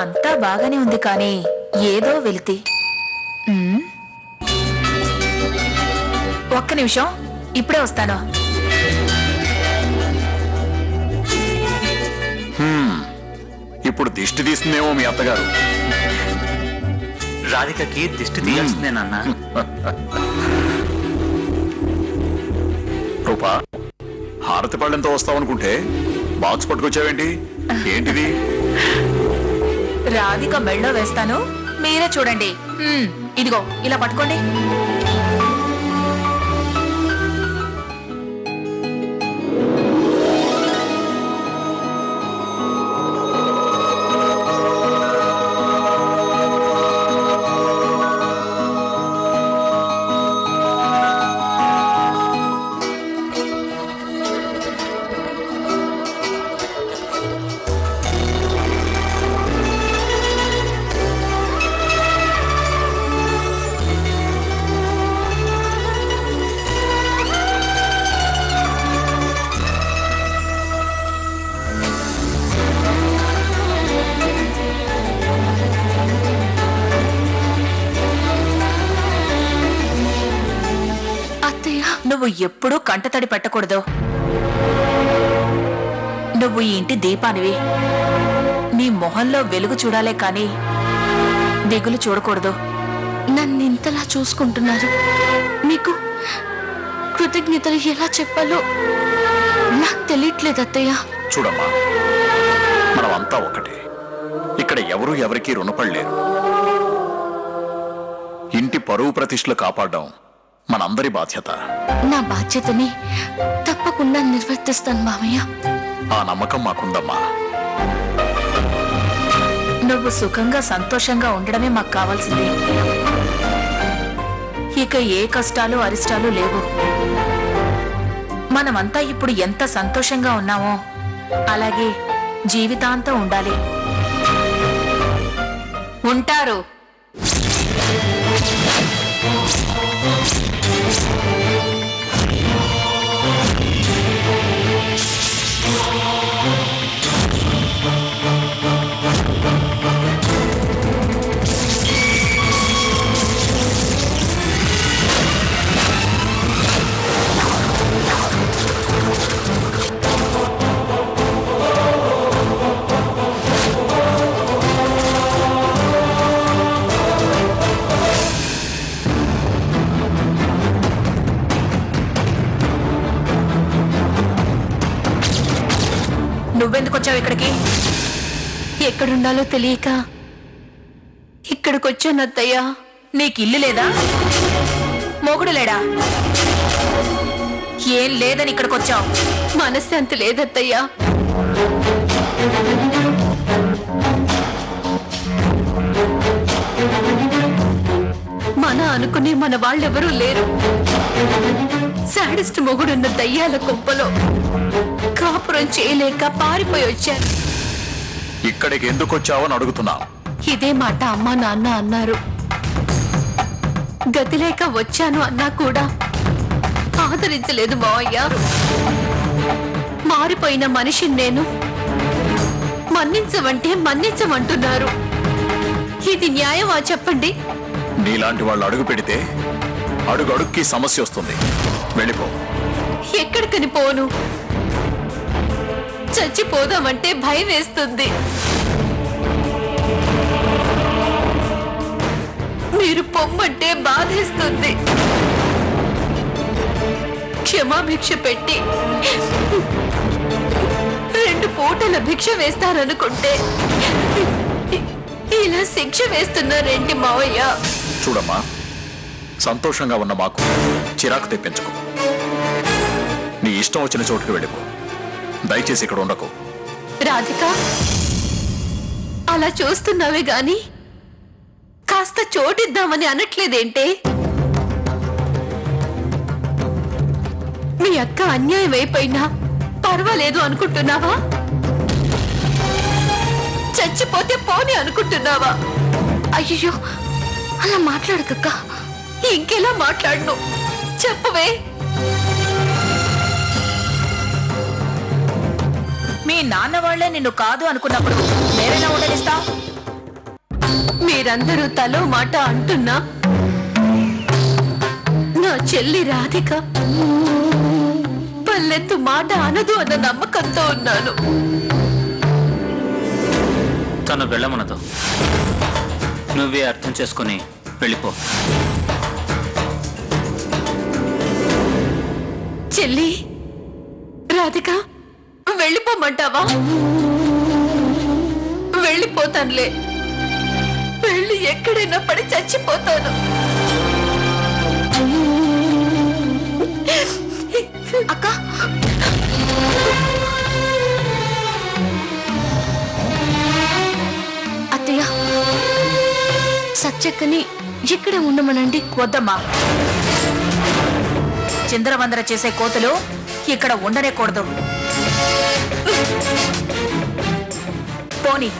అంతా బాగానే ఉంది కానీ ఏదో వెలితి. ఒక్క నిమిషం, ఇప్పుడే వస్తాను. ఇప్పుడు దిష్టి తీస్తుందేమో మీ అత్తగారు. రాధికకి దిష్టి తీయాల్సిందే నాన్న. రూపా, హారతి పళ్ళెంతో వస్తావనుకుంటే బాక్స్ పట్టుకొచ్చావేంటి? ఏంటిది? రాధిక మెళ్ళో వేస్తాను, మీరే చూడండి. ఇదిగో ఇలా పట్టుకోండి. నువ్వు ఎప్పుడూ కంటతడి పెట్టకూడదు. నువ్వు ఈ ఇంటి దీపానివి. నీ మొహంలో వెలుగు చూడాలే కాని దిగులు చూడకూడదు. నన్నింతలా చూసుకుంటున్నారు, మీకు కృతజ్ఞతలు ఎలా చెప్పాలో నాకు తెలియట్లేదు అత్తయ్య. చూడమ్మా, మనమంతా ఒక్కటే. ఇక్కడ ఎవరూ ఎవరికీ రుణపడలేరు. ఇంటి పరువు ప్రతిష్టలు కాపాడడం మనందరి బాధ్యత. నా బాధ్యతని తప్పకుండా నిర్వర్తిస్తాను మామయ్య. ఆ నమ్మకం మాకుందమ్మా. నువ్వు సుఖంగా సంతోషంగా ఉండడమే మాకు కావాల్సింది. ఇక ఏ కష్టాలు అరిష్టాలు లేవు. మనమంతా ఇప్పుడు ఎంత సంతోషంగా ఉన్నామో అలాగే జీవితాంతం ఉండాలి. ఉంటారు. నువ్వెందుకొచ్చావు ఇక్కడికి? ఎక్కడుండాలో తెలియక ఇక్కడికొచ్చాను అత్తయ్య. నీకు ఇల్లు లేదా? మొగుడు లేడా? ఏం లేదని ఇక్కడికొచ్చావు? మనశ్శాంతి లేదత్తయ్య. మన అనుకునే మన వాళ్ళెవరూ లేరు. సాడిస్ట్ మొగుడున్న దయ్యాల కుప్పలో కాపురం చేయలేక పారిపోయి వచ్చాను. ఇక్కడికి ఎందుకు వచ్చావని అడుగుతున్నా. ఇదే మాట అమ్మా నాన్న అన్నారు. గతి లేక వచ్చాను అన్నా కూడా ఆదరించలేదు మావయ్య. మారిపోయిన మనిషిని నేను. మన్నించమంటే మన్నించమంటున్నారు. ఇది న్యాయమా చెప్పండి? నీలాంటి వాళ్ళు అడుగు పెడితే అడుగడుక్కి సమస్య వస్తుంది. వెళ్ళిపో. ఎక్కడికని పోను? చచ్చిపోదామంటే భయం వేస్తుంది. మీరు పొమ్మంటే బాధేస్తుంది. క్షమాభిక్ష పెట్టి 2 పూటల భిక్ష వేస్తారనుకుంటే ఇలా శిక్ష వేస్తున్నారేంటి మావయ్య? చూడమ్మా, సంతోషంగా ఉన్న మాకు చిరాకు తెప్పించుకో. నీ ఇష్టం వచ్చిన చోటుకి వెళ్ళిపో. దయచేసి ఇక్కడ ఉండకు. రాధిక, అలా చూస్తున్నావే గాని కాస్త చోటిద్దామని అనట్లేదేంటే? మీ అక్క అన్యాయం అయిపోయినా పర్వాలేదు అనుకుంటున్నావా? చచ్చిపోతే పోని అనుకుంటున్నావా? అయ్యో, అలా మాట్లాడకక్క. ఇంకెలా మాట్లాడను చెప్పవే. మీ నాన్న వాళ్లే నిన్ను కాదు అనుకున్నప్పుడు నేనైనా ఉండనిస్తా? మీరందరూ తలో మాట అంటున్నా నా చెల్లి రాధిక పల్లెత్తు మాట అనదు అన్న నమ్మకంతో ఉన్నాను. తను వెళ్ళమనదు. నువ్వే అర్థం చేసుకుని వెళ్ళిపో. చెల్లి రాధిక వెళ్ళిపోమంటావా? వెళ్ళిపోతానులే. వెళ్ళి ఎక్కడైనా పడి చచ్చిపోతాను. అక్క అత్తయ్య సత్యక్కని ఇక్కడే ఉండమనండి. వద్దమ్మా, చిందరవందర చేసే కోతులు ఇక్కడ ఉండనేకూడదు. పోనీ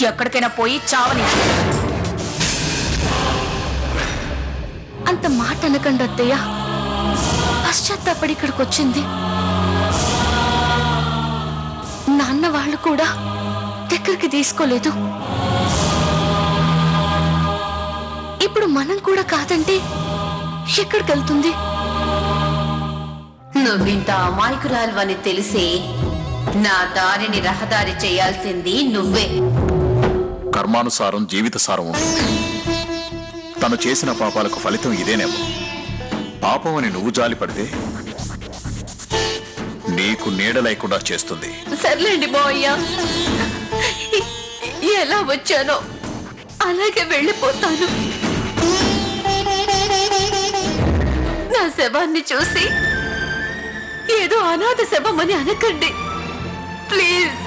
ఎక్కడికైనా పోయి చావని. అంత మాట అనకండి అత్తయ్య. పశ్చాత్తాపడి ఇక్కడికి వచ్చింది. నాన్న వాళ్ళు కూడా దగ్గరికి తీసుకోలేదు. ఇప్పుడు మనం కూడా కాదంటే ఎక్కడికి వెళ్తుంది? నువ్వింత అమాయకురాలువని తెలిసి నా దారిని రహదారి చేయాల్సింది నువ్వే. కర్మానుసారం జీవిత సారం ఉంటుంది. తను చేసిన పాపాలకు ఫలితం ఇదేనేమో. పాపం అని నువ్వు జాలి పడితే నీకు నీడ లేకుండా చేస్తుంది. సర్లేండి బాయ్యా, ఎలా వచ్చానో అలాగే వెళ్ళిపోతాను. నా శవాన్ని చూసి ఏదో అనాథ శవమని అనకండి ప్లీజ్.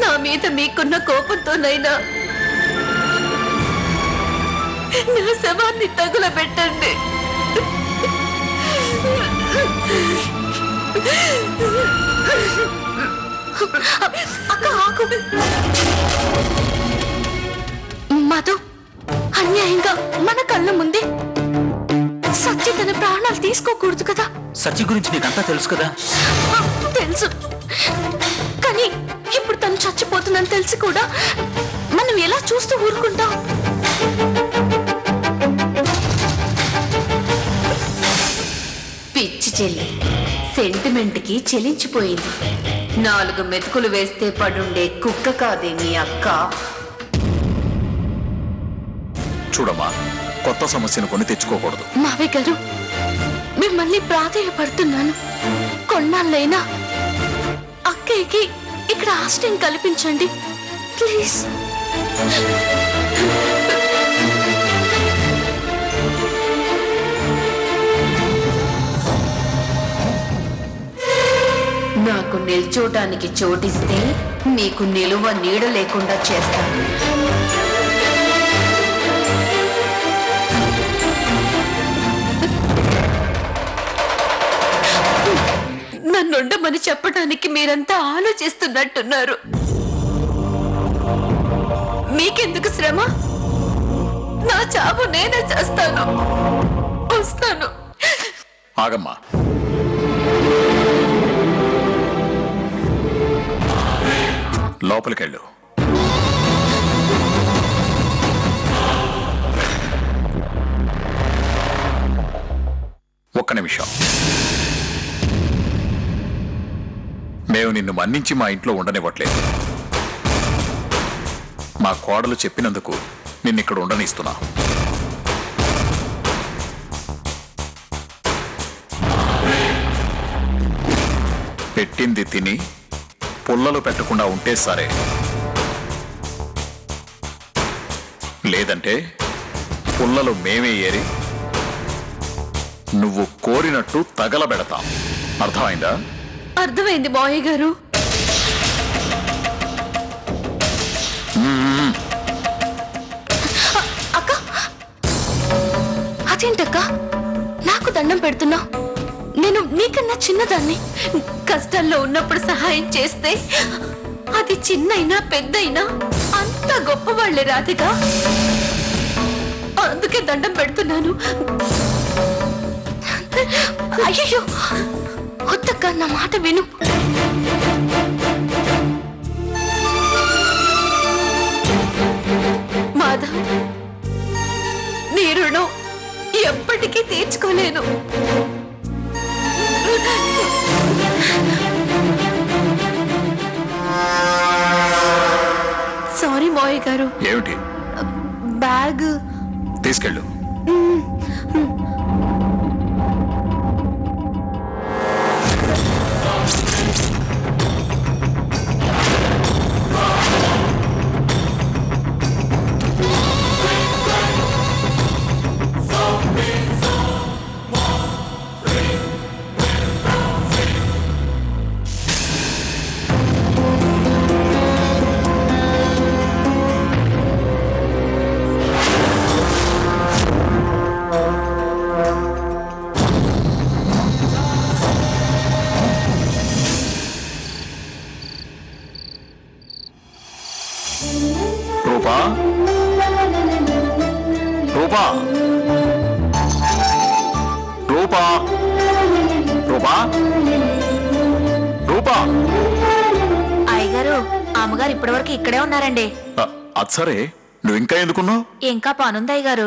నా మీద మీకున్న కోపంతోనైనా నా శవాన్ని తగులబెట్టండి. అక్క ఆకు. మధు అన్యాయంగా మన కళ్ళ ముందే సత్య తన ప్రాణాలు తీసుకోకూడదు కదా. సత్య గురించి నీకంతా తెలుసు కదా. తెలుసు, కానీ ఇప్పుడు తను చచ్చిపోతుందని తెలిసి కూడా మనం ఎలా చూస్తూ ఊరుకుంటాం? పిచ్చి చెల్లి సెంటిమెంట్ కి చెలించిపోయింది. 4 మెతుకులు వేస్తే పడుండే కుక్క కాదే మీ అక్క. చూడమ్మా, కొత్త సమస్యను కొని తెచ్చుకోకూడదు. మావయ్య గారు, మిమ్మల్ని ప్రాధేయపడుతున్నాను. కొన్నాళ్ళైనా అక్కయ్యకి ఇక్కడ ఆశ్రయం కల్పించండి ప్లీజ్. నాకు నిల్చోటానికి చోటిస్తే నీకు నిలువ నీడ లేకుండా చేస్తాను. నన్నుండమని చెప్పడానికి మీరంతా ఆలోచిస్తున్నట్టున్నారు. మీకెందుకు శ్రమ? నా చావు నేనే చేస్తాను. వస్తాను. ఆగమ్మా, లోపలికెళ్ళు. ఒక్క నిమిషం. మేము నిన్ను మన్నించి మా ఇంట్లో ఉండనివ్వట్లేదు. మా కోడలు చెప్పినందుకు నిన్నిక్కడ ఉండనిస్తున్నా. పెట్టింది తిని పుల్లలు పెట్టకుండా ఉంటే సరే, లేదంటే పుల్లలు మేమే ఏరి నువ్వు కోరినట్టు తగలబెడతాం. అర్థమైందా? అర్థమైంది బాయ్ గారు. అక్క, అదేంటక్క నాకు దండం పెడుతున్నా? నేను నీకన్నా చిన్నదాన్ని. కష్టాల్లో ఉన్నప్పుడు సహాయం చేస్తే అది చిన్నైనా పెద్దయినా అంత గొప్పవాళ్లే రాధిక. అందుకే దండం పెడుతున్నాను. అయ్యో వద్దక్క, నా మాట విను. తట్టుకోలేను. సారీ మావయ్య గారు. ఏమిటి? బ్యాగ్ తీసుకెళ్ళు. రూపా, రూపా, రూపా, రూపా, రూపా. అయ్యగారు అమ్మగారు ఇప్పటివరకు ఇక్కడే ఉన్నారండి. అది సరే, నువ్వు ఇంకా ఎందుకున్నావు? ఇంకా పనుంది అయ్యగారు.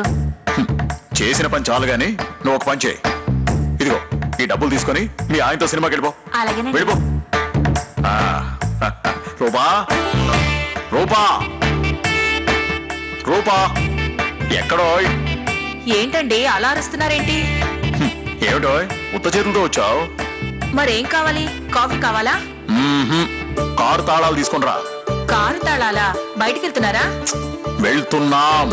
చేసిన పని చాలు గాని నువ్వు ఒక పని చేయి. ఇదిగో ఈ డబ్బులు తీసుకొని మీ ఆయనతో సినిమాకి వెళ్ళిపో. అలాగేనండి. వెళ్ళిపో. ఆ, రూపా, రూపా, రూపా, ఎక్కడో? ఏంటండి అలా అరుస్తున్నారేంటి? ఏమిటో ఉత్త చేతులతో వచ్చావు? మరేం కావాలి? కాఫీ కావాలా? కారు తాళాలు తీసుకునిరా. కారు తాళాలా? బయటికి వెళ్తున్నారా? వెళ్తున్నాం.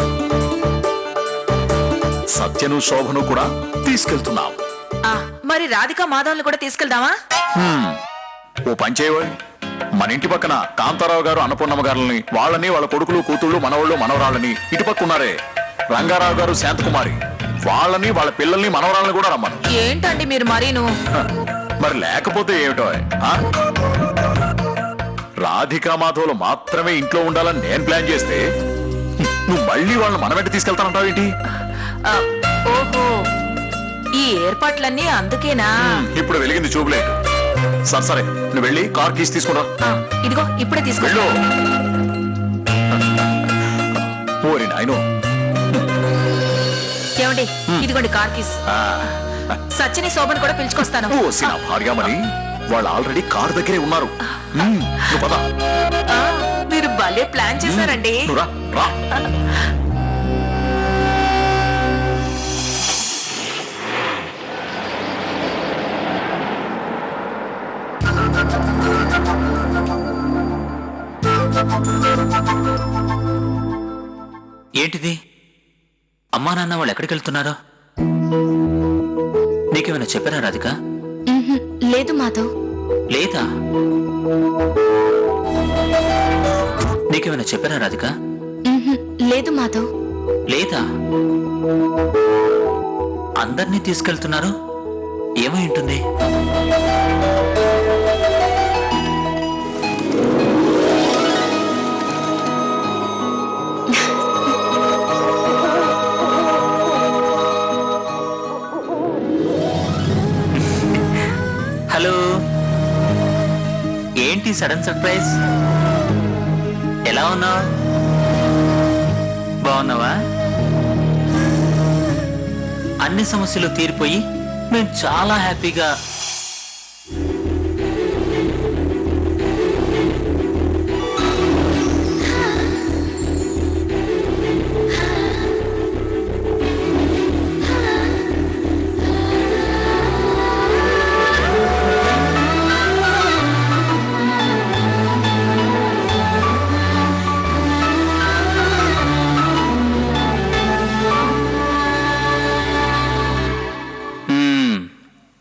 సత్యను శోభను కూడా తీసుకెళ్తున్నాం. మరి రాధిక మాధవ్ని కూడా తీసుకెళ్దామా? ఓ పని చేయవోయ్, మన ఇంటి పక్కన కాంతారావు గారు అన్నపూర్ణమ్మ గారులని, వాళ్ళని వాళ్ళ కొడుకులు కూతుళ్ళు మనవాళ్ళు మనవరాళ్ళని, ఇటుపక్క ఉన్నారే రంగారావు గారు శాంతకుమారి, వాళ్ళని వాళ్ళ పిల్లల్ని మనవరాళ్ళని కూడా రమ్మను. ఏంటండి మీరు మరీను? మరి లేకపోతే ఏమిటో? రాధికా మాధవులు మాత్రమే ఇంట్లో ఉండాలని నేను ప్లాన్ చేస్తే నువ్వు మళ్ళీ వాళ్ళని మన వెంట తీసుకెళ్తానంటావు ఏంటి? ఓహో, ఈ ఏర్పాట్లన్నీ అందుకేనా? ఇప్పుడు వెలిగింది చూపులేదు. సరే సరే, నువ్వు వెళ్ళి కార్ కీస్ తీసుకురా. ఇదిగో ఇప్పుడే తీసుకో. వెళ్ళు. ఓరి నాయనో. ఏమండి, ఇదిగోండి కార్ కీస్. సచిని శోభన్ కూడా పిలుచుకొస్తాను. ఓ సినా భార్యామణి, వాళ్ళు ఆల్రెడీ కార్ దగ్గరే ఉన్నారు. నువ్వు పద. మీరు భలే ప్లాన్ చేశారండి. నువ్వు రా, రా. ఏంటిది? అమ్మా నాన్న వాళ్ళు ఎక్కడికి వెళ్తున్నారో నీకేమైనా చెప్పారా రాధిక? లేదు మాధవ్. లేదా? నీకేమైనా చెప్పారా రాధిక? లేదు మాధవ్. లేదా? అందరినీ తీసుకెళ్తున్నారు, ఏమై ఉంటుంది? హలో, ఏంటి సడన్ సర్ప్రైజ్? ఎలా ఉన్నావు? బాగున్నావా? అన్ని సమస్యలు తీరిపోయి మేము చాలా హ్యాపీగా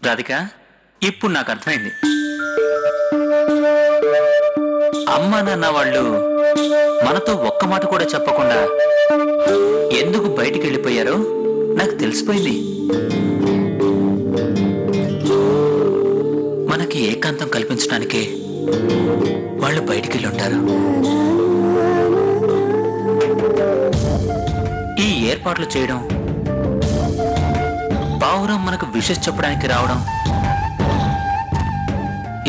రాధిక, ఇప్పుడు నాకు అర్థమైంది. అమ్మ నాన్న వాళ్ళు మనతో ఒక్క మాట కూడా చెప్పకుండా ఎందుకు బయటికి వెళ్ళిపోయారో నాకు తెలిసిపోయింది. మనకి ఏకాంతం కల్పించడానికే వాళ్ళు బయటికి వెళ్ళి ఉంటారు. ఈ ఏర్పాట్లు చేయడం, పావురం మనకు విషెస్ చెప్పడానికి రావడం,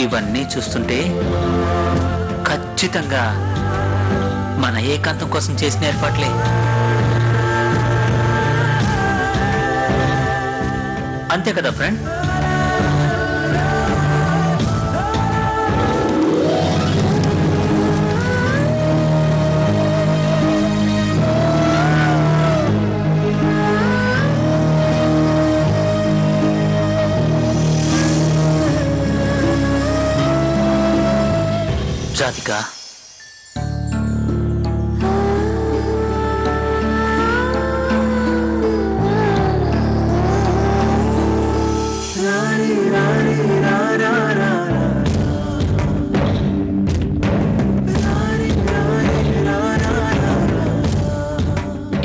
ఇవన్నీ చూస్తుంటే ఖచ్చితంగా మన ఏకాంతం కోసం చేసిన ఏర్పాట్లే. అంతే కదా ఫ్రెండ్? రాధిక,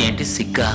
ఏంటి సిగ్గా?